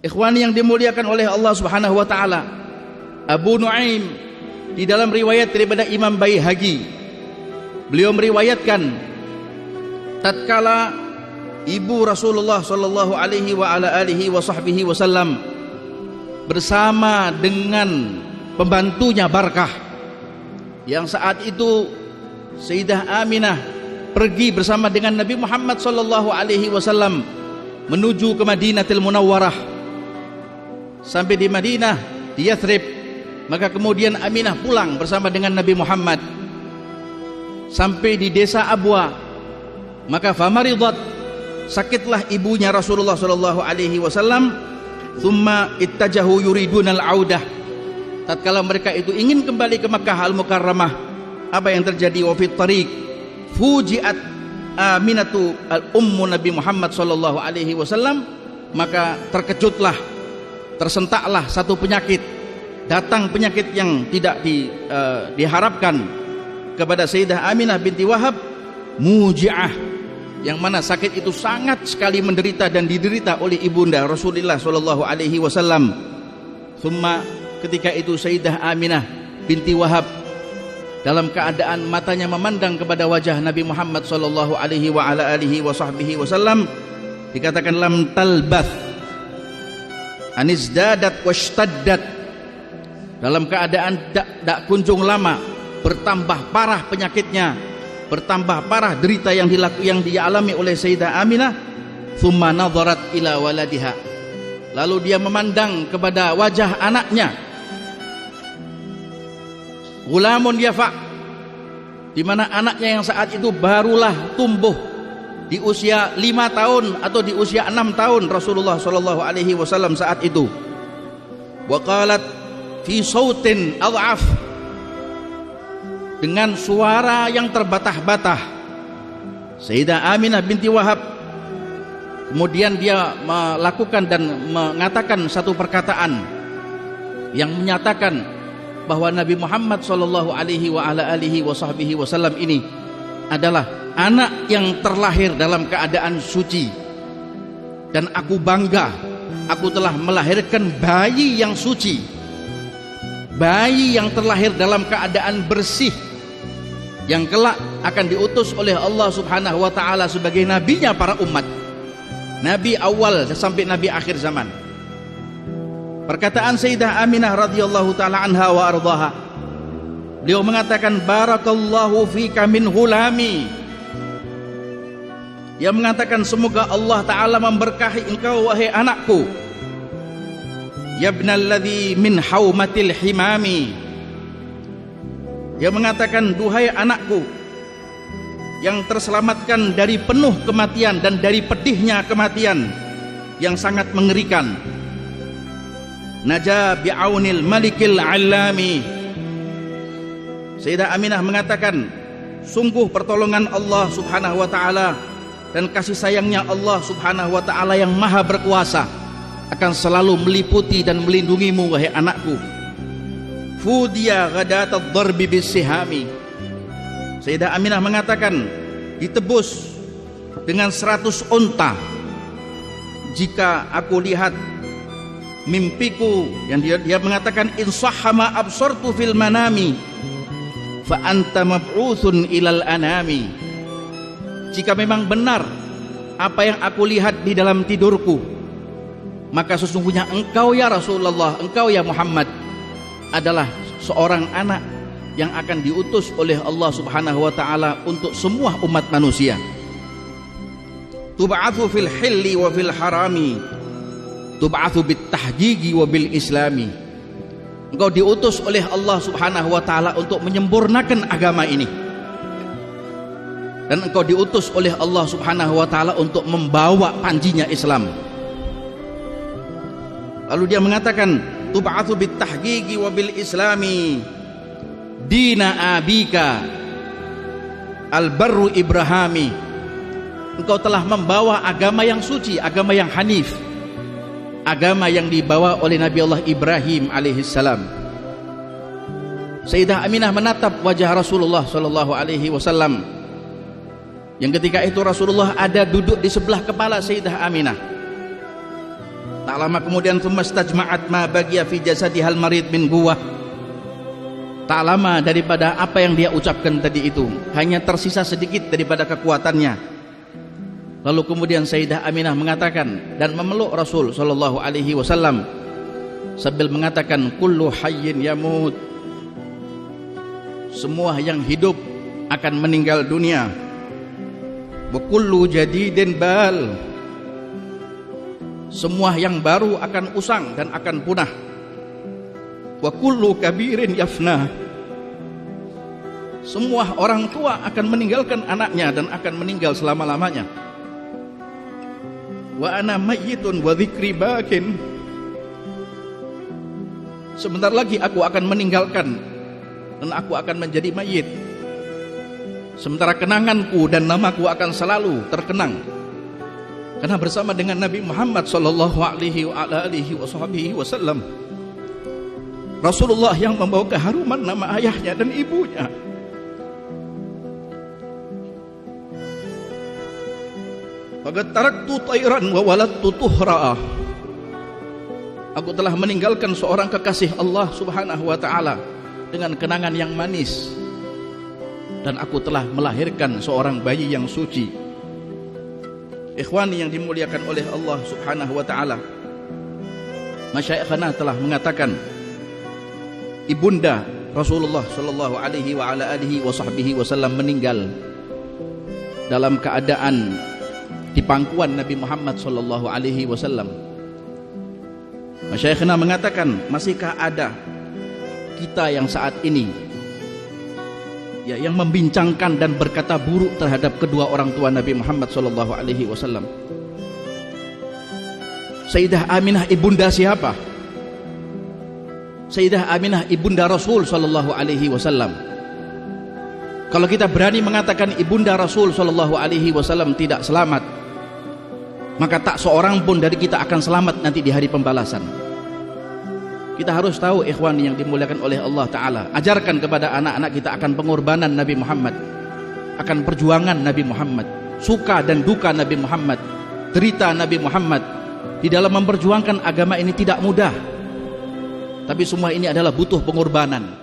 Ikhwani yang dimuliakan oleh Allah Subhanahu wa taala, Abu Nuaim di dalam riwayat daripada Imam Baihaqi, beliau meriwayatkan tatkala ibu Rasulullah sallallahu alaihi wa ala alihi wa sahbihi wasallam bersama dengan pembantunya Barkah, yang saat itu Sayyidah Aminah pergi bersama dengan Nabi Muhammad sallallahu alaihi wasallam menuju ke Madinatul Munawwarah. Sampai di Madinah, di Yathrib, maka kemudian Aminah pulang bersama dengan Nabi Muhammad. Sampai di desa Abwa, maka famaridat, sakitlah ibunya Rasulullah sallallahu alaihi wasallam. Thumma ittajahu yuridunal audah. Tatkala mereka itu ingin kembali ke Makkah Al-Mukarramah, apa yang terjadi? Wa fit tariq fujiat Aminatu al-ummu Nabi Muhammad sallallahu alaihi wasallam, maka terkejutlah, tersentaklah satu penyakit, datang penyakit yang tidak diharapkan kepada Sayyidah Aminah binti Wahab, muji'ah, yang mana sakit itu sangat sekali menderita dan diderita oleh ibunda Rasulullah sallallahu alaihi wasallam. Thumma, ketika itu Sayyidah Aminah binti Wahab dalam keadaan matanya memandang kepada wajah Nabi Muhammad sallallahu alaihi wa ala alihi wa sahbihi wasallam, dikatakan lam talbath anizdadat washtaddat, dalam keadaan tak kunjung lama bertambah parah penyakitnya, bertambah parah derita yang dialami oleh Sayyidah Aminah. Thumma nadharat ila waladiha, lalu dia memandang kepada wajah anaknya, gulamun yafa, di mana anaknya yang saat itu barulah tumbuh di usia 5 tahun atau di usia 6 tahun Rasulullah sallallahu alaihi wasallam saat itu. Wa qalat fi sautin adhaf, dengan suara yang terbatah-batah, Sayyidah Aminah binti Wahab kemudian dia melakukan dan mengatakan satu perkataan yang menyatakan bahwa Nabi Muhammad sallallahu alaihi wa ala alihi wa sahbihi wasallam ini adalah anak yang terlahir dalam keadaan suci, dan aku bangga aku telah melahirkan bayi yang suci, bayi yang terlahir dalam keadaan bersih, yang kelak akan diutus oleh Allah Subhanahu wa taala sebagai nabinya para umat, nabi awal sampai nabi akhir zaman. Perkataan Sayyidah Aminah radhiyallahu taala anha wa ardhaha, beliau mengatakan barakallahu fika min hulami, dia mengatakan semoga Allah taala memberkahi engkau wahai anakku, yabnalladzi min haumatil himami, dia mengatakan duhai anakku yang terselamatkan dari penuh kematian dan dari pedihnya kematian yang sangat mengerikan. Naja bi'aunil malikil alami, Sayyidah Aminah mengatakan sungguh pertolongan Allah Subhanahu wa taala dan kasih sayangnya Allah Subhanahu wa taala yang maha berkuasa akan selalu meliputi dan melindungimu wahai anakku. Fudiya ghadatad darbi bisihami, Sayyidah Aminah mengatakan ditebus dengan 100 unta jika aku lihat mimpiku, yang dia mengatakan insahama absartu fil manami fa anta mab'utsun ilal anami, jika memang benar apa yang aku lihat di dalam tidurku, maka sesungguhnya engkau ya Rasulullah, engkau ya Muhammad adalah seorang anak yang akan diutus oleh Allah Subhanahu wa taala untuk semua umat manusia. Tub'atsu fil hilli wa fil harami, tub'atsu bit tahqiqi wa bil islami, engkau diutus oleh Allah Subhanahu wa taala untuk menyempurnakan agama ini, dan engkau diutus oleh Allah Subhanahu wa taala untuk membawa panjinya Islam. Lalu dia mengatakan tub'atsu bit tahqiqi wa bil islami dina abika al-barru ibrahami, engkau telah membawa agama yang suci, agama yang hanif, agama yang dibawa oleh Nabi Allah Ibrahim alaihissalam. Sayyidah Aminah menatap wajah Rasulullah sallallahu alaihi wasallam, yang ketika itu Rasulullah ada duduk di sebelah kepala Sayyidah Aminah. Tak lama kemudian tsummastajma'at ma baqiya fi jasadihal marid min quwwah. Tak lama daripada apa yang dia ucapkan tadi itu, hanya tersisa sedikit daripada kekuatannya. Lalu kemudian Sayyidah Aminah mengatakan dan memeluk Rasul sallallahu alaihi wasallam sambil mengatakan, kullu hayyin yamut. Semua yang hidup akan meninggal dunia. Wa kullu jadidin bal. Semua yang baru akan usang dan akan punah. Wa kullu kabirin yafna. Semua orang tua akan meninggalkan anaknya dan akan meninggal selama-lamanya. Wa ana mayyitun wa dzikri bakin. Sebentar lagi aku akan meninggalkan dan aku akan menjadi mayit. Sementara kenanganku dan namaku akan selalu terkenang. Karena bersama dengan Nabi Muhammad sallallahu alaihi wasallam, Rasulullah yang membawa keharuman nama ayahnya dan ibunya. Faqad taraktu tayran wa waladtu tuhra. Aku telah meninggalkan seorang kekasih Allah Subhanahu wa taala dengan kenangan yang manis, dan aku telah melahirkan seorang bayi yang suci. Ikhwani yang dimuliakan oleh Allah Subhanahu wa taala, masyayikhana telah mengatakan ibunda Rasulullah sallallahu alaihi wasallam meninggal dalam keadaan di pangkuan Nabi Muhammad sallallahu alaihi wasallam. Masyayikhna mengatakan, masihkah ada kita yang saat ini ya yang membincangkan dan berkata buruk terhadap kedua orang tua Nabi Muhammad sallallahu alaihi wasallam? Sayyidah Aminah ibunda siapa? Sayyidah Aminah ibunda Rasul sallallahu alaihi wasallam. Kalau kita berani mengatakan ibunda Rasul sallallahu alaihi wasallam tidak selamat, maka tak seorang pun dari kita akan selamat nanti di hari pembalasan. Kita harus tahu ikhwani yang dimuliakan oleh Allah Ta'ala, ajarkan kepada anak-anak kita akan pengorbanan Nabi Muhammad, akan perjuangan Nabi Muhammad, suka dan duka Nabi Muhammad, derita Nabi Muhammad. Di dalam memperjuangkan agama ini tidak mudah, tapi semua ini adalah butuh pengorbanan.